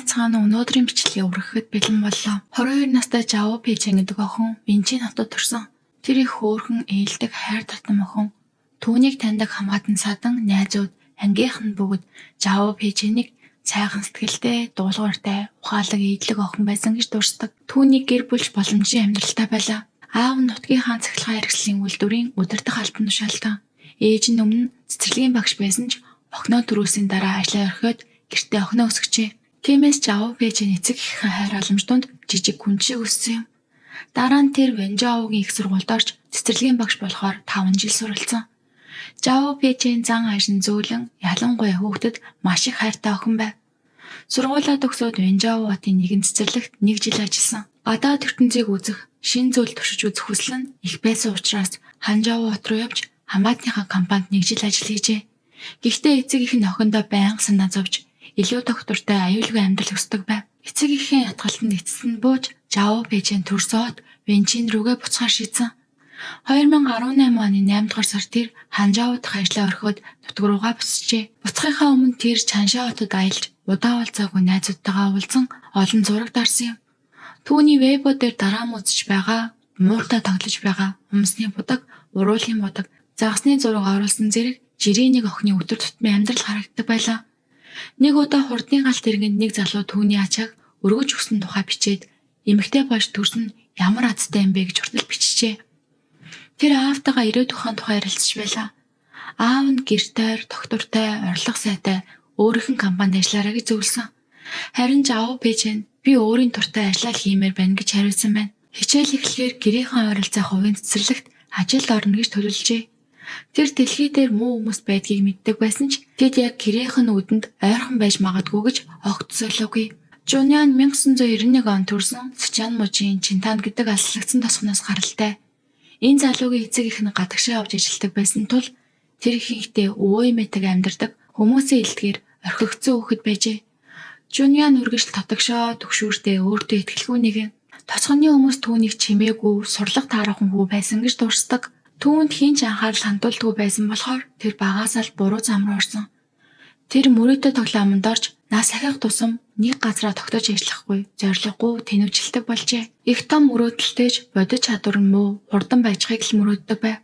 цаана өнөөдрийн бичлэгийг үргэхэд бэлэн боллоо. 22 настай Жао Пэйчэн гэдэг охин Винчийн хотод төрсөн. Тэр их хөөрхөн ээлдэг хайр татам охин. Түүнийг таньдаг хамаатан садан найзууд ангийнх нь бүгд Жао Пэйчэнийг сайхан сэтгэлтэй, дуулууртай, ухаалаг ийдлэг охин байсан гэж дурсдаг. Түүний гэр бүлч боломжийн амьдралтай байлаа. Аав нь нутгийн хаан цахилгаан хэрэгслийн үйлдвэрийн удирдах албан тушаалтан. Ээж нь өмнө цэцэрлэгийн багш байсан ч охиноо төрүүлсийн дараа ажлаа орхиод гэртээ охиноо өсгөжээ. Тиймээс Жао Пэйчэн эцэг эхийн хайр халамж донд жижиг хүн шиг өссөн юм. Дараа нь тэр Вэнжаогийн их сургуульд орж цэцэрлэгийн багш болохоор 5 жил суралцсан. Жао Пэйчэн зан аашин зөөлөн ялангуяа хүүхдэд маш их хайртай охин байв. Сургуулаа төгсөөд Вэнжао хотын нэгэн цэцэрлэгт 1 жил ажилласан. Гадаад ертөнцийг үзэх, шин зүйл туршиж үзэх хүсэл нь их байсан учраас Ханжао хот руу явж хамаатныхаа компанид 1 жил ажил хийжээ. Гэхдээ эцэг их нь охиндоо байнга санаа зовж илүү доктортой аюулгүй амьдрал өсдөг байв. Эцэг эхийн ятгалтанд эцэст нь бууж Жао Пэйчэн төрсөд Вэнчин рүүгээ буцахаар шийдсэн. 2018 оны 8 дугаар сар тэр Ханжао дахь ажлаа орхиод нутаг руугаа буцжээ. Буцахынхаа өмнө тэр Чанша хотод аялж удаа уулзаагүй найзуудтайгаа уулзсан олон зураг дарсан юм. Түүний вэйбо дээр дараа нь үзэж байгаа, мууртай тоглож байгаа, өмсний будаг, уруулын будаг, загасны зураг оруулсан зэрэг жирийн нэг охины өдөр тутмын амьдрал харагддаг байлаа. Нэг удаа хурдны галт иргэнд нэг залуу түүний ачааг өргөж өгсөн тухай бичээд эмэгтэй болж төрсөн ямар азтай юм бэ гэж хүртэл бичжээ. Тэр аавтайгаа ирээдүйн тухай ярилцж байлаа. Аав нь гэртээр, доктортой, орлого сайтай өөрийнх нь компанид ажиллаарай гэж зөвлөсөн. Харин Жао Пэйчэн би өөрийн туртай ажиллаа хиймээр байна гэж хариулсан байна. Хичээл эхлэхээр гэрийнхэн ойролцоо хувийн цэцэрлэгт ажилд орно гэж төлөвлөжээ. Тэр дэлхий дээр муу хүмүүс байдгийг мэддэг байсан ч тэд яг гэрийнхэн үүдэнд ойрхон байж магадгүй гэж огт солиогүй. Жуниан 1991 он төрсэн Сычан мужийн Чинтанд гэдэг алслагдсан тосгоноос гаралтай. Энэ залуугийн эцэг их нь гадагшаа явж ажилладаг байсан тул тэр ихэнхдээ өвөө эмээтэйг амьдардаг хүмүүсийн илтгэр орхигдсон хүүхэд байжээ. Жуниан үргэлж татагшаа төгшүүртэй өөртөө итгэлгүй нэгэн. Тоцгоны хүмүүс түүнийг чимээгүй, сурлага таарахын хүү байсан гэж дурсдаг. Түүнд хинч анхаарал хандуулдаггүй байсан болохоор тэр багаасаа л буруу зам руу орсон. Тэр мөрөөдө тоглоомонд орж нас ахих тусам нэг газараа тогтож ажиллахгүй, зориггүй тэнүүжилдэг болжээ. Их том мөрөөдөлтэйж бодит чадвар нь муу, хурдан байжхыг л мөрөөддөг байв.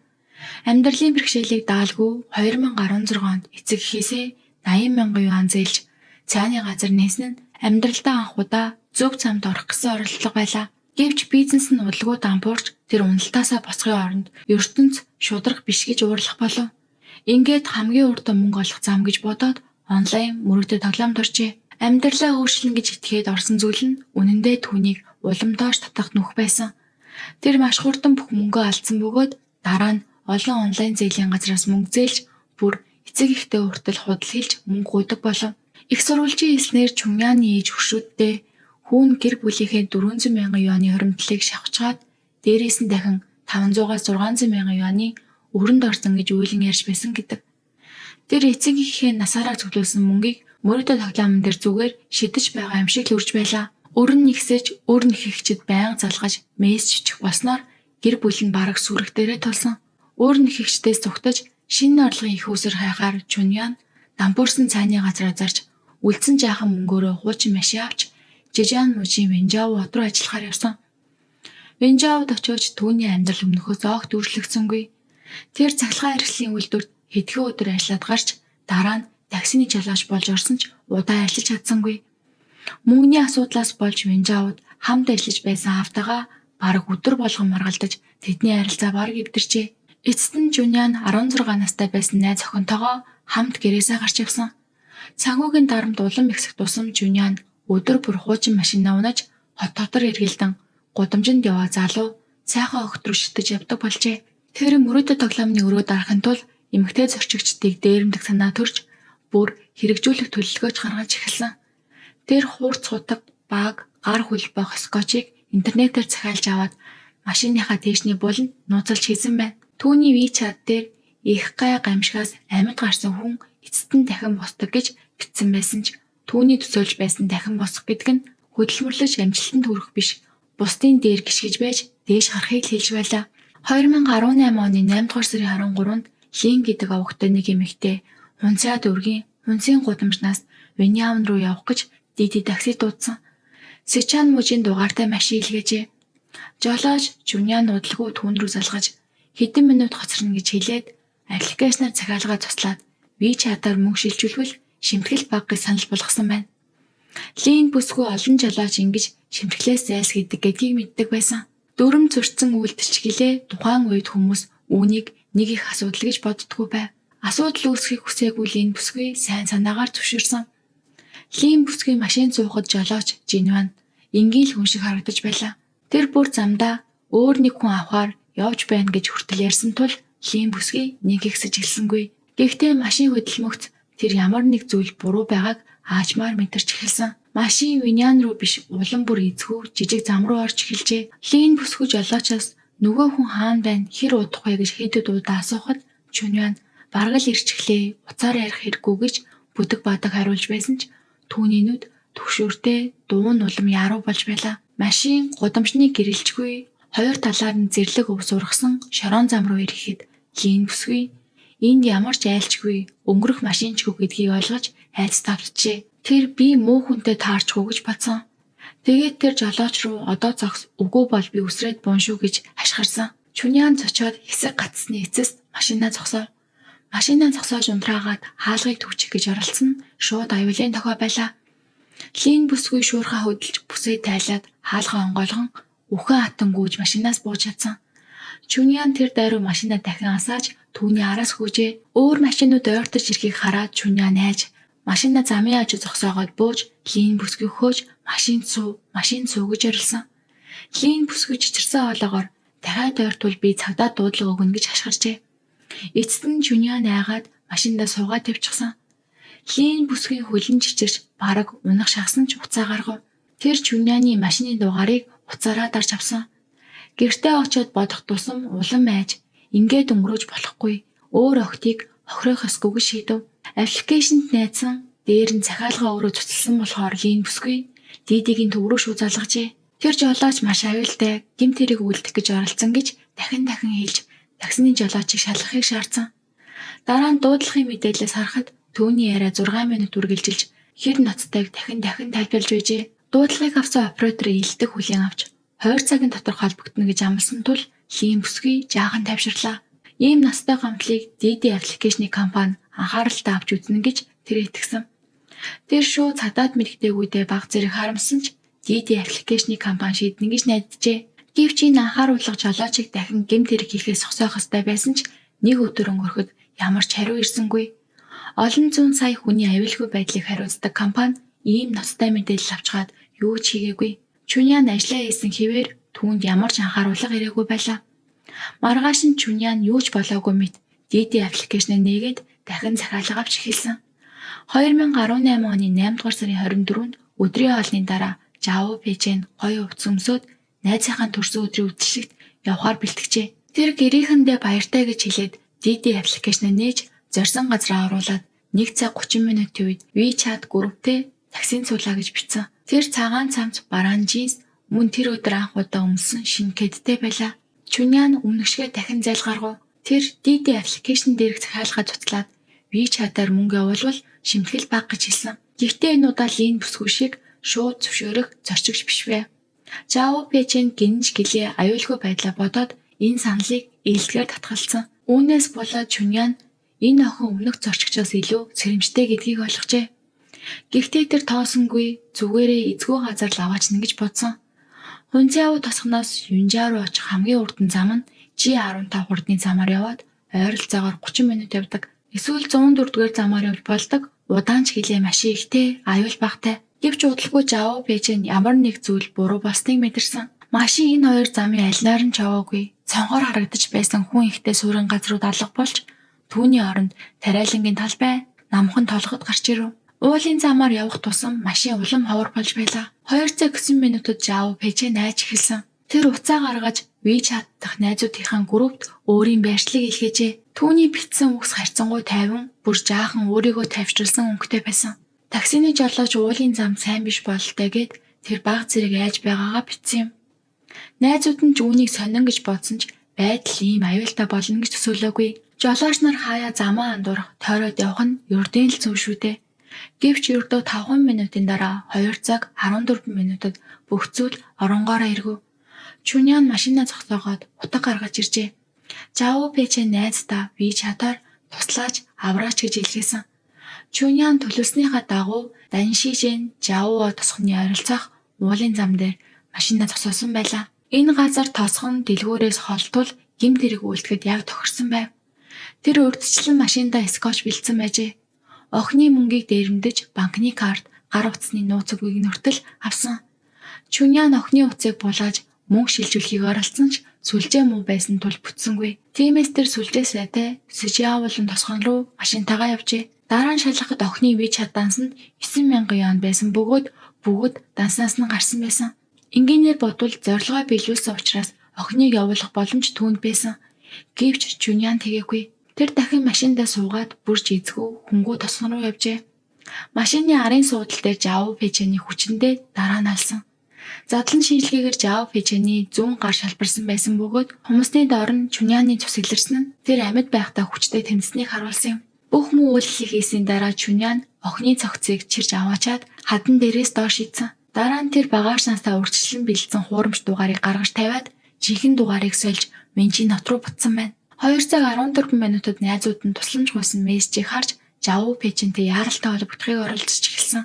Амьдралын бэрхшээлийг даалгүй 2016 онд эцэг эхээсээ 80,000 юан зээлж цааны газар нээсэн нь амьдралдаа анх удаа зөв замд орох гэсэн оролдлого байлаа. Гэвч бизнес нь удалгүй дампуурч тэр уналтаасаа босхын оронд ертөнц шудрах биш гэж уурлах болов. Ингээд хамгийн урд мөнгө олох зам гэж бодоод онлайн мөрөгдөд тоглоомд оржээ. Амьдралаа өөрчлөн гэж итгээд орсон зүйл нь үнэндээ түүнийг уламдоош татах нүх байсан. Тэр маш хурдан бүх мөнгөө алдсан бөгөөд дараа нь олон онлайн зээлийн газраас мөнгө зээлж бүр эцэг ихтэй хүртэл худал хэлж мөнгө гуйдаг болов. Их сурвалжийн хэлснээр Чуньяны ээж хөшөөддөө хүүн гэр бүлийнхээ 400,000 юаны хуримтлалыг шавхчаад дээрээс нь дахин 500-аас 600,000 юаны өрөнд орсон гэж үйлэн ярьж байсан гэдэг. Тэр эцэг эхээ насаараа цуглуулсан мөнгийг мөрөөдө тоглоомн дээр зүгээр шидэж байгаа юм шиг л үрж байлаа. Өрн нэгсэж, өр нэхэгчд байнга залгаж, мессеж бичих болсноор гэр бүл нь бараг сүрэг дээрээ тулсан. Өр нэхэгчдээс зүгтэж, шинэ орлогын их усэр хайхаар Чуньян дампуурсан цайны газраа зарж, үлдсэн жаахан мөнгөөрөө хуучин машин авч Жижан мужийн Вэнжао хот руу ажиллахаар явсан. Вэнжаод очиж түүний амьдрал өмнөхөөс огт өөрчлөгдсөнгүй. Тэр цахилгаан хэрэгслийн үйлдвэрт хэдхэн өдөр ажиллаад гарч дараа нь таксины жолооч болж орсон ч удаа ажиллаж чадсангүй. Мөнгөний асуудлаас болж Вэнжаод хамт ажиллаж байсан аавтайгаа бараг өдөр болгон маргалдаж тэдний харилцаа бараг эвдэрчээ. Эцэст нь Жуниан 16 настай байсан найз охинтойгоо хамт гэрээсээ гарч явсан. Цангуугийн дарамт улам ихсэх тусам Жуниан өдөр бүр хуучин машинаа унаж хот дотор эргэлдэн гудамжинд яваа залуу сайхан огт руу шитэж явдаг болжээ. Тэр мөрөөдө тоглоомны өрөө дарахын тулд эмэгтэй зорчигчдыг дээрэмдэх санаа төрж бүр хэрэгжүүлэх төлөвлөгөөж гаргаж эхэлсэн. Тэр хуурц худаг, баг, гар хөлбөх скотчийг интернетээр захиалж аваад машиныхаа дээшний буланд нууцалж хийсэн байна. Түүний WeChat дээр их гай гамшигаас амьд гарсан хүн эцэст нь дахин босдог гэж бичсэн байсан ч түүний төсөөлж байсан дахин босох гэдэг нь хөдөлмөрлөж амжилтанд хүрэх биш, бусдын дээр гიშгэж байж дээш харахыг хэлж байлаа. 2018 оны 8 дугаар сарын 23-нд Лин гэдэг овогтой нэг эмэгтэй Хунцаа дүүргийн Хунсын гудамжнаас Вэньяон руу явах гэж Диди такси дуудсан. Сичан мужийн дугаартай машин илгээжээ. Жолооч Жуниан удалгүй түүн рүү залгаж хэдэн минут хоцорно гэж хэлээд апликейшнаар захиалгаа туслаад WeChat-аар мөнгө шилжүүлвэл шимтгэл багыг санал болгосон байна. Лин бүсгүй олон жолооч ингэж шимтгэлээс зайлсхийдэг гэдгийг мэддэг байсан. Дүрм зөрчсөн үйлдэлчгэлээ тухайн үед хүмүүс үүнийг нэг их асуудал гэж боддгоо байв. Асуудал үүсгэхийг хүсээгүй Лин бүсгүй сайн санаагаар зөвшөөрсөн. Лин бүсгүй машин суухад жолооч Жинван энгийн л хүн шиг харагдаж байлаа. Тэр бүр замдаа өөр нэг хүн авахаар явж байна гэж хүртэл ярьсан тул Лин бүсгүй нэг ихсэж хэлсэнгүй. Гэхдээ машин хөдөлмөгт тэр ямар нэг зүйл буруу байгааг аажмаар мэдэрч эхэлсэн. Машин Винян руу биш улам бүр эзгүй жижиг зам руу орж эхэлжээ. Лин бүсгүй жолоочоос нөгөө хүн хаана байна, хэр удах вэ гэж хэдэд удаа асуухад Чүньян бараг л ирчихлээ, уцаар ярих хэрэггүй гэж бүдэг бадаг хариулж байсан ч түүний нүд төгшөөртэй дуун улам яруу болж байлаа. Машин гудамжны гэрэлжгүй хоёр талаар нь зэрлэг өв сургасан шорон зам руу ирэхэд Лин бүсгүй энд ямар ч айлчгүй өнгөрөх машинчгүй гэдгийг ойлгож айц тавчжээ. Тэр би муу хүнтэй таарчгүй гэж бодсон. Тэгээд тэр жолооч руу одоо зогс үгүй бол би үсрээд буун шүү гэж хашгирсан. Чүньян цочоод хэсэг гацсны эцэст машинаа зогсов. Машинаа зогсоож унтраагаад хаалгыг төгчих гэж оролцсон шууд аюулын тохио байлаа. Лин бүсгүй шуурхаа хөдөлж бүсээ тайлаад хаалгаа онгойлгон үхэн хатан гүйж машинаас бууж чадсан. Чүньян тэр дайруу машинаа дахин асааж түүний араас хөөжээ. Өөр машинууд ойртож ирэхийг хараад Чүньян найж машинаа замын аж зогсоогоод бууж Лин бүсгүй хөөж машин суу гэж орилсон. Лин бүсгүй чичирсэн хоолоогоор дахиад ойртвол би цагдаа дуудлага өгнө гэж хашгирчээ. Эцэст нь Чүньян айгаад машиндаа суугаад тавьчихсан. Лин бүсгүй хөлн чичирч бараг унах шахсан ч уцаа гаргав. Тэр Чүньяны машины дугаарыг уцаараа дарж авсан. Гэртээ очиод бодох тусам улам айж ингээд өнгөрөөж болохгүй. Өөр охтыг хохирох ёсгүй гэж шийдэв. Апликейшнд найдсан дээр нь захиалга өөрөө цуцлсан болохоор Лин бүсгүй Дидигийн төв рүү шууд залгажээ. Тэр жолооч маш аюултай гэмт хэрэг үлдэх гэж оролцсон гэж дахин хэлж таксины жолоочийг шалгахыг шаардсан. Дараа нь дуудлагын мэдээлэлээс харахад түүний яриа 6 минут үргэлжилж хэр ноцтойг дахин тайлбарлаж байжээ. Дуудлагыг авсан оператор илдэг хүлээн авч 2 цагийн дотор холбогдно гэж амласан тул Лин бүсгүй жаахан тайвширлаа. Ийм настай гомдлыг Диди аппликейшны компани анхааралтай авч үзнэ гэж тэр итгэсэн. Тэр шууд цадаад мэрэгтэйгүүдээ баг зэрэг харамсан ч Диди аппликейшны компани шийднэ гэж найджээ. Гэвч энэ анхааруулга жолоочийг дахин гэмт хэрэг хийхээс зогсоох ёстой байсан ч нэг өдөр өнгөрөхөд ямар ч хариу ирсэнгүй. Олон зуун сая хүний аюулгүй байдлыг хариуцдаг компани ийм ноцтой мэдээлэл авчгаад юу ч хийгээгүй. Чүньян ажиллаа хийсэн хэвээр түүнд ямар ч анхааруулга ирээгүй байлаа. Маргааш нь Чүньян юу ч болоогүй мэт Диди аппликейшнээ нээгээд дахин захиалга авч эхэлсэн. 2018 оны 8 дугаар сарын 24-нд өдрийн хоолны дараа Жао Пэжэн гоё хувцас өмсөд найзынхаа төрсөн өдрийн үдшигт явахаар бэлтгэжээ. Тэр гэрээхэндээ баяртай гэж хэлээд Диди аппликейшнээ нээж зорьсон газраа оруулаад 1 цаг 30 минутын үед WeChat групптэй таксин суулаа гэж бичсэн. Тэр цагаан цамц бараан джинс мөн тэр өдөр анх удаа өмсөн шинэ кэдтэй байлаа. Чүньян өмнөшгөө дахин зайлгаргав. Тэр Диди аппликейшн дээрх захиалгаа цуцлаад WeChat-аар мөнгө явуулвал шимтгэл баг гэж хэлсэн. Гэхдээ энэ удаа Лин бүсгүй шиг шууд зөвшөөрөх зорчигч биш вэ. Жао Пэжэн гинж гэлээ аюулгүй байдлаа бодоод энэ саналыг ээлжгээр татгалцсан. Үүнээс болоод Чүньян энэ охин өмнөх зорчигчоос илүү сэрэмжтэй гэдгийг ойлгожээ. Гэхдээ тэр тоосонгүй зүгээрээ эзгүй газар л аваачна гэж бодсон. Хунцяо тосгоноос Юнжаа руу очих хамгийн урдан зам нь G15 хурдны замаар яваад ойролцоогоор 30 минут явдаг. Эсвэл 104-р замаар явж болдог. Удаан ч гэлээ машин ихтэй, аюул багтай. Гэвч удалгүй Жао Пэжэн ямар нэг зүйл буруу болсныг мэдэрсэн. Машин энэ хоёр замын алинаар нь чаваагүй. Цонхоор харагдаж байсан хүн ихтэй суурин газрууд алга болж түүний оронд тариалангийн талбай намхан толгод гарч ирэв. Уулын замаар явах тусам машин улам ховор болж байлаа. 2 цаг 9 минутад Жао Пэжэн найж эхэлсэн. Тэр уцаа гаргаж WeChat дахь найзуудынхаа группт өөрийн байршлыг илгээжээ. Түүний битсэн үгс харьцангуй тайван, бүр жаахан өөрийгөө тавьчилсан өнгөтэй байсан. Таксины жолооч уулын зам сайн биш бололтой гэд тэр баг зэрэг айж байгаагаа бичсэн юм. Найзууд нь үүнийг сонин гэж бодсон ч байдал ийм аюултай болно гэж төсөөлөөгүй. Жолооч нар хаяа замаа андуурах, тойроод явах нь ердийн л зөв шүү дээ. Гэвч ердөө 5 минутын дараа 2 цаг 14 минутад бүх зүйл оронгоороо эргэв. Чүнян машинаа зогсоогоод утга гаргаж иржээ. Жао Пэчэн найздаа WeChat-аар туслаач авраач гэж илгээсэн. Чүнян төлөвснийхаа дагуу Даншижэн Жао тосхны ойролцоох уулын зам дээр машинаа зогсоосон байлаа. Энэ газар тосхон дэлгүүрээс холтвол гэмт хэрэг үйлдэхэд яг тохирсон байв. Тэр урьдчилан машиндаа скотч бэлдсэн байжээ. Охины мөнгийг дээрэмдэж банкны карт, гар утасны нууц үгийг нүртэл авсан. Чүнян охины утсыг булааж мөнгө шилжүүлэхийг оролцсон ч сүлжээ муу байсан тул бүтсэнгүй. Тиймээс тэр сүлжээ сайтай Сижиаволон тосгон руу машинтаагаа явжээ. Дараа нь шалгахад охины WeChat дансанд 9,000 вон байсан бөгөөд бүгд данснаас нь гарсан байсан. Энгийнээр бодвол зорилгоо биелүүлсэн учраас охиныг явуулах боломж түүнд байсан. Гэвч Чүнян тэгээгүй. Тэр дахин машиндаа суугаад бүрж эзгүй хөнгөө тосгон руу явжээ. Машины арын суудал дээр Жао Пэчэний хүчиндээ дараа нь алсан. Задлан шинжилгээгээр Жао Пэчэний зүүн гар шалбарсан байсан бөгөөд хүмүүсний доор нь Чүняны цус илэрсэн нь тэр амьд байхдаа хүчтэй тэмцсэнийг харуулсан юм. Бүх муу үйлчлэл хийсийн дараа Чүнян охины цогцыг чирж аваачаад хадан дээрээс доош идсэн. Дараа нь тэр багаар сансаа урьдчилан бэлдсэн хуурамч дугаарыг гаргаж тавиад жинхэнэ дугаарыг сольж Венчи нот руу бутсан байна. 2 цаг 14 минутад найзууд нь тусламж гуйсан мессежийг харж Жао Пэчэнтэй яаралтай холбогдохыг оролдож эхэлсэн.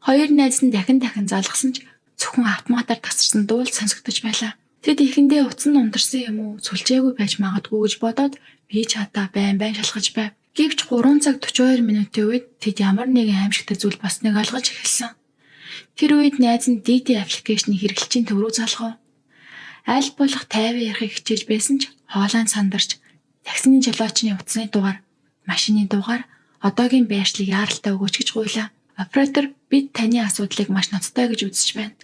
Хоёр найз нь дахин залгасан ч зөвхөн автоматар тасарсан дуул сонсогдож байлаа. Тэд ихэндээ утсан ундарсан юм уу сүлжээгүй байж магадгүй гэж бодоод WeChat-аа байн шалгаж байв. Гэвч 3 цаг 42 минутын үед тэд ямар нэгэн аимшигтай зүйл болсныг ойлгож эхэлсэн. Тэр үед найз нь DD аппликейшнийг хэрэглэжийн төв рүү залгав. Аль болох тайван ярихыг хичээж байсан ч хоолойн сандарч таксины жолоочны утасны дугаар, машины дугаар, одоогийн байршлыг яаралтай өгөөч гэж гуйлаа. Оператор бид таны асуудлыг маш ноцтой гэж үзэж байна.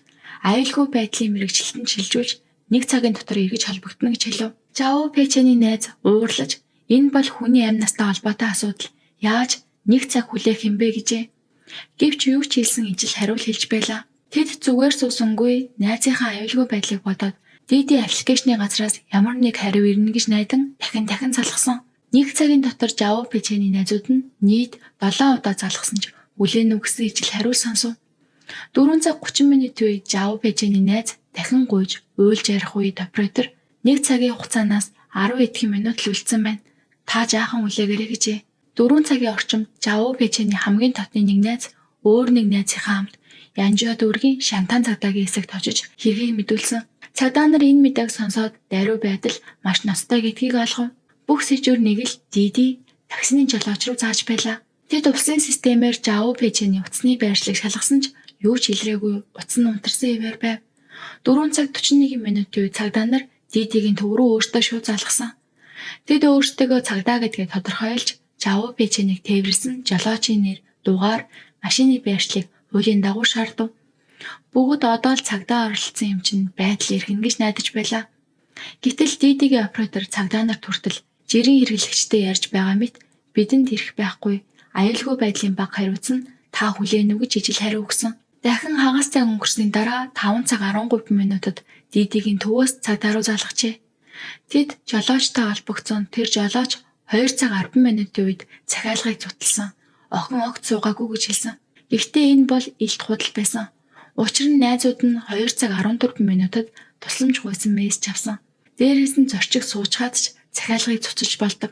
Аюулгүй байдлын мэрэгчлэлтэнд шилжүүлж 1 цагийн дотор эргэж холбогдно гэж хэлв. Жао Пэчэний найз уурлаж энэ бол хүний амь настай холбоотой асуудал. Яаж 1 цаг хүлээх юм бэ гэжээ. Гэвч юу ч хэлсэн ижил хариул хэлж байлаа. Тэд зүгээр суусангүй найзынхаа аюулгүй байдлыг бодоод DD аппликейшны газраас ямар нэг хариу ирнэ гэж найдан дахин залгасан. 1 цагийн дотор Жао Пэчэний найзууд нь нийт 7 удаа залгасан ч үлээн үгсэн ижил хариул сонсов. 4 цаг 30 минутын үед Жао Пэчэний найз дахин гуйж уйлж ярих үед оператор 1 цагийн хугацаанаас 10 эдхэн минут л үлдсэн байна. Та жаахан үлээгээрэй гэжээ. 4 цагийн орчимд Жао Пэчэний хамгийн татны нэг найз өөр нэг найзынхаа хамт Янжио дүүргийн Шантан цагдаагийн хэсэгт очиж хэргийг мэдүүлсэн. Цагдаа нар энэ мэдээг сонсоод даруй байдал маш ноцтой гэдгийг олгов. Бүх сэжүүр нэг л DD таксины жолооч руу зааж байлаа. Тэд улсын системээр Жао Пэчэний утасны байршлыг шалгасан ч юу ч илрээгүй утас нь унтарсан ивэр байв. 4 цаг 41 минутын үед цагдаа нар DD-гийн төв рүү өөртөө шууд залгасан. Тэд өөрсдөө цагдаа гэдгээ тодорхойлж Жао Пэчэнийг тээвэрсэн жолоочийн нэр, дугаар, машины байршлыг хуулийн дагуу шаардав. Бүгд одоо л цагдаа оролцсон юм чинь байдал эргэнэ гэж найдаж байлаа. Гэтэл DD-гийн оператор цагдаа нарт хүртэл жирийн хэрэглэгчтэй ярьж байгаа мэт бидэнд ирэх байхгүй. Аюулгүй байдлын баг хариуц нь та хүлээнэ үү гэж ижил хариу өгсөн. Дахин хагас цаг өнгөрсний дараа 5 цаг 13 минутад DD-гийн төвөөс цагдаа руу залгажээ. Тэд жолоочтой холбогдсон тэр жолооч 2 цаг 10 минутын үед захиалгыг цутлсан. Охин огт суугаагүй гэж хэлсэн. Гэхдээ энэ бол илт худал байсан. Учир нь найзууд нь 2 цаг 14 минутад тусламж гуйсан мессеж авсан. Дээрээс нь зорчиг суучгаад ч захиалгыг цуцж болдог.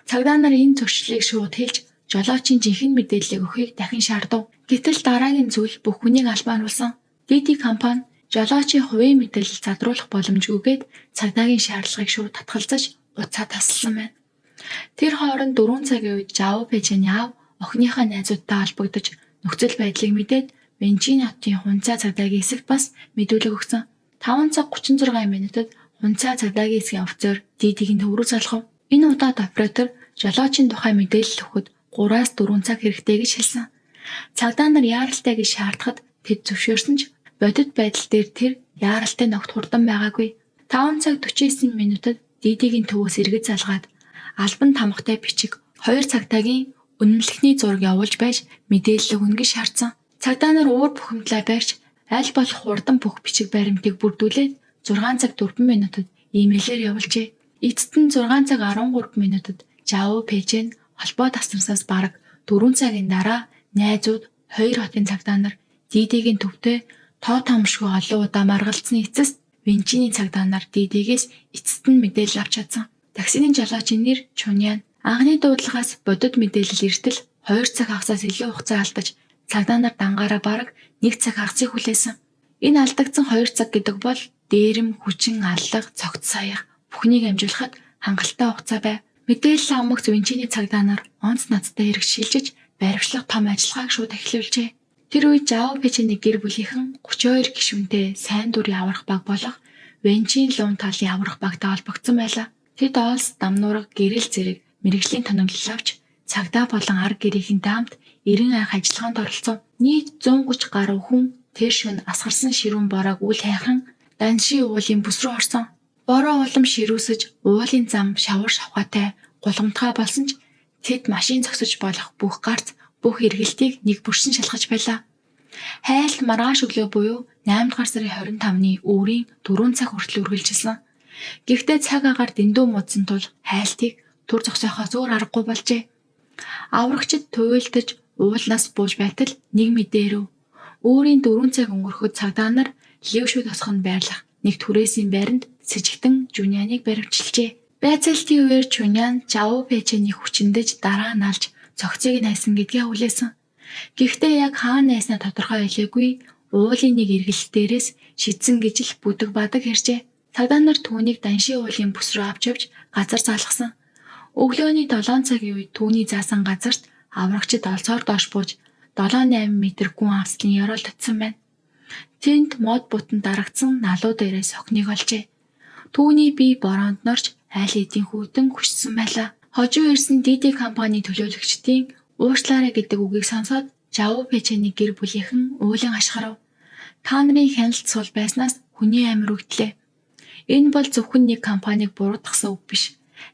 Цагдаа нар энэ зөрчлийг шууд хэлж жолоочийн жинхэнэ мэдээллийг өгөхийг дахин шаардав. Гэтэл дараагийн зүйл бүх хүнийг албааруулсан. DD компани жолоочийн хувийн мэдээлэл задруулах боломжгүйгээд цагдаагийн шаардлагыг шууд татгалзаж уцаа тасалсан байна. Тэр хооронд 4 цагийн үед Жао Пэчэний аав охиныхаа найзуудтай холбогдож нөхцөл байдлыг мэдээд Венчи нотын хунцаа цагдаагийн хэсэгт бас мэдүүлэг өгсөн. 5 цаг 36 минутад хунцаа цагдаагийн хэсгийн офицер DD-гийн төв рүү залгав. Энэ удаад оператор жолоочийн тухай мэдээлэл өгөхөд 3-4 цаг хэрэгтэй гэж хэлсэн. Цагдаа нар яаралтай гэж шаардахад тэд зөвшөөрсөн ч бодит байдал дээр тэр яаралтай ногт хурдан байгаагүй. 5 цаг 49 минутад DD-гийн төвөөс эргэж залгаад албан тамгатай бичиг 2 цагдаагийн үнэмлэхний зураг явуулж байж мэдээлэл өгнө гэж шаардсан. Цагдаа нар уур бухимдлаа барьж аль болох хурдан бүх бичиг баримтыг бүрдүүлээд 6 цаг 4 минутад имэйлээр явуулжээ. Эцэст нь 6 цаг 13 минутад Жао Пэчэн холбоо тасарсаас бараг 4 цагийн дараа найзууд, хоёр хотын цагдаа нар Дидигийн төвдөө тоо таамшгүй олон удаа маргалцсны эцэст Винчиний цагдаа нар Дидигээс эцэст нь мэдээлэл авч чадсан. Таксины жолоочийн нэр Чуньян. Анхны дуудлагаас бодит мэдээлэл эртэл 2 цаг хагасаас илүү хугацаа алдаж цагдаа нар дангаараа бараг 1 цаг хагасыг хүлээсэн. Энэ алдагдсан 2 цаг гэдэг бол дээрэм, хүчин, аллах, цогц саях бүхнийг амжуулахад хангалттай хугацаа байв. Мэдээлэл амгц Винчиний цагдаа нар онц ноцтой хэрэг шилжиж баримтлах том ажиллагааг шууд эхлүүлжээ. Тэр үед Жао Печений гэр бүлийнхэн 32 гишүүнтэй сайн дурын аврах баг болох Вэнчин Лун талын аврах багтай холбогдсон байлаа. Тэд Олс, Дамнуурга, гэрэл зэрэг мэргэжлийн тоноглол авч цагдаа болон арга гэрийнхэнтэй хамт 90 анх ажиллагаанд оролцов. Нийт 130 гаруй хүн тэр шөнө асгарсан ширүүн бороог үл хайхан Данши уулын бүс рүү орсон. Бороо улам ширүүсэж уулын зам шавар шавхаатай гулгамтгай болсон ч тэд машин зогсож болох бүх гарц бүх эргэлтийг нэг бүрсэн шалгаж байлаа. Хайлт маргааш өглөө буюу 8 дугаар сарын 25-ны өөрийн 4 цаг хүртэл үргэлжилсэн. Гэхдээ цаг агаар дэндүү муудсан тул хайлтыг түр зогсоохоос өөр аргагүй болжээ. Аврагчид туйлдаж уулнаас бууж байтал нэг мэдээ ирэв. Өөрийн 4 цаг өнгөрөхөд цагдаа нар Лившүү тосгонд байрлах нэг түрээсийн байранд сэжигтэн Жуньяныг баривчилжээ. Байцаалтын үеэр Чуньян Жао Печений хүчиндэж дараа нь алж цогцыг найсан гэдгээ хүлээсэн. Гэхдээ яг хаана найснаа тодорхой хэлээгүй уулын нэг эргэлт дээрээс шидсэн гэж л бүдэг бадаг хэржээ. Цагдаа нар түүнийг Данши уулын бүс рүү авч явж газар заалгасан. Өглөөний 7 цагийн үед түүний заасан газарт аврагчид олцоор доош бууж 7-8 м гүн авслын ёроол татсан байна. Тэнд мод бутан дарагдсан налуу дээрээс охиныг олжээ. Түүний бие бороонд норж айл эдийн хүйтэн хүчсэн байлаа. Хожуу ирсэн Диди компани төлөөлөгчдийн уушлаарэ гэдэг үгийг сонсоод Жао Печений гэр бүлийнхэн уулын ашгарав. Та нарын хяналт сул байснаас хүний амир өгдлээ. Энэ бол зөвхөн нэг компанийг буруутгасан үг биш.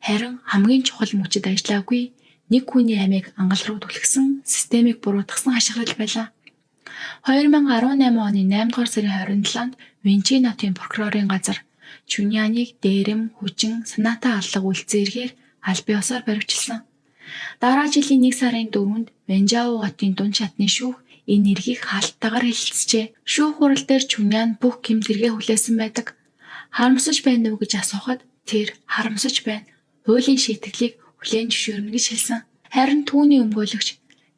Харин хамгийн чухал мөчөд ажиллаагүй нэг хүний амийг ангал руу түлхсэн системийг буруутгасан хашгирал байлаа. 2018 оны 8 дугаар сарын 27-нд Винчи нотын прокурорын газар Чуньяныг дээрэм, хүчин, санаатай аллах үйлцээргээр аль биесээр баривчилсан. Дараа жилийн 1 сарын 4-нд Вэнжао хотын дунд шатны шүүх энэ эргийг хаалттайгаар хэлэлцжээ. Шүүх хурал дээр Чуньян бүх гэмт хэрэгээ хүлээсэн байдаг. Харамсаж байна уу гэж асуухад тэр харамсаж байна. Хуулийн шийтгэлийг хүлээн зөвшөөрнө гэж хэлсэн. Харин түүний өмгөөлөгч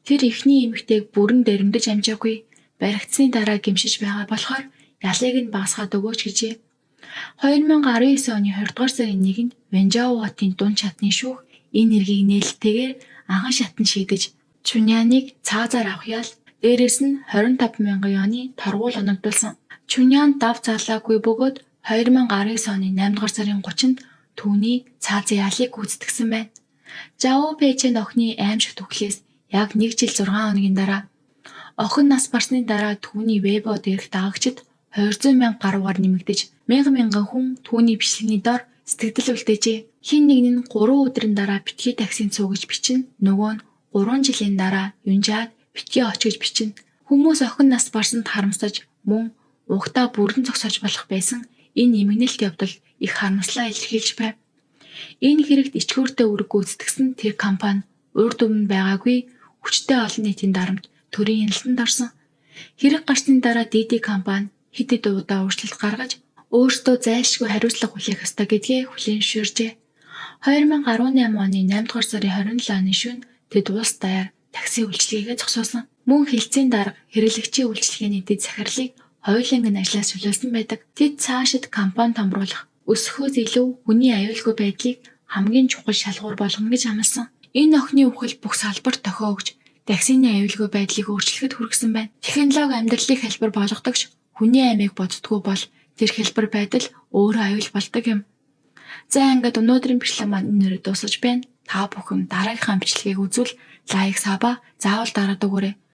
тэр эхний эмэгтэйг бүрэн дэрэмдэж амжаагүй. Баригдсны дараа гэмшиж байгаа болохоор ялыг нь багасгаад өгөөч гэжээ. 2019 оны 20 дугаар сарын 1-нд Вэнжао хотын дунд шатны шүүх энэ эргийг нээлттэйгээр анхан шатан шийдэж Чуньяныг цаазаар авах ял дээрээс нь 25,000 ёны торгуул оногдуулсан. Чуньян дав заалаагүй бөгөөд 2019 оны 8 дугаар сарын 30-нд түүний цаазын ялыг гүйцэтгэсэн байна. Жао Печен охины аимшигт үхлээс яг 1 жил 6 хоногийн дараа охин нас барсны дараа түүний Weibo дээрх дагагчид 200,000 гаруйгаар нэмэгдэж мянган хүн түүний бичлэгний дор сэтгэл үлдээжээ. Хин нэг нь 3 өдрийн дараа битгий таксинд суугаж бичнэ. Нөгөө нь 3 жилийн дараа юнжаад битгий очиж бичнэ. Хүмүүс охин нас барсанд харамсаж мөн угтаа бүрэн зогсоож болох байсан энэ эмгэнэлт явдал их харамслаа илэрхийлж байв. Энэ хэрэгт ичгүүртэй үүрэг гүйцэтгсэн тэр компани урд өмнө байгаагүй хүчтэй олон нийтийн дарамт төрийн хяналтанд орсон. Хэрэг гарсны дараа Диди компани хэд хэд удаа өөрчлөлт гаргаж өөрсдөө зайлшгүй хариуцлага хүлээх ёстой гэдгээ хүлээн зөвшөөржээ. 2018 оны 8 дугаар сарын 27-ны шөнө тэд улс даяар такси үйлчилгээгээ зогсоосон. Мөн хэлцээний дарга хэрэглэгчийн үйлчилгээний дэд захирлыг хоёуланг ажлаас чөлөөлсөн байдаг. Тэд цаашид компани томруулах өсөхөөс илүү хүний аюулгүй байдлыг хамгийн чухал шалгуур болгоно гэж амласан. Энэ охины үхэл бүх салбарт тохио өгч таксины аюулгүй байдлыг өөрчлөхөд хүргэсэн байна. Технологи амьдралыг хэлбэр болгодогч хүний амийг боддгоо бол тэр хэлбэр байдал өөрөө аюул болдог юм. За ингээд өнөөдрийн бичлэг маань энэ нэрээр дуусаж байна. Та бүхэн дараагийнхаа бичлэгийг үзвэл лайк саба заавал дараад өгөөрэй.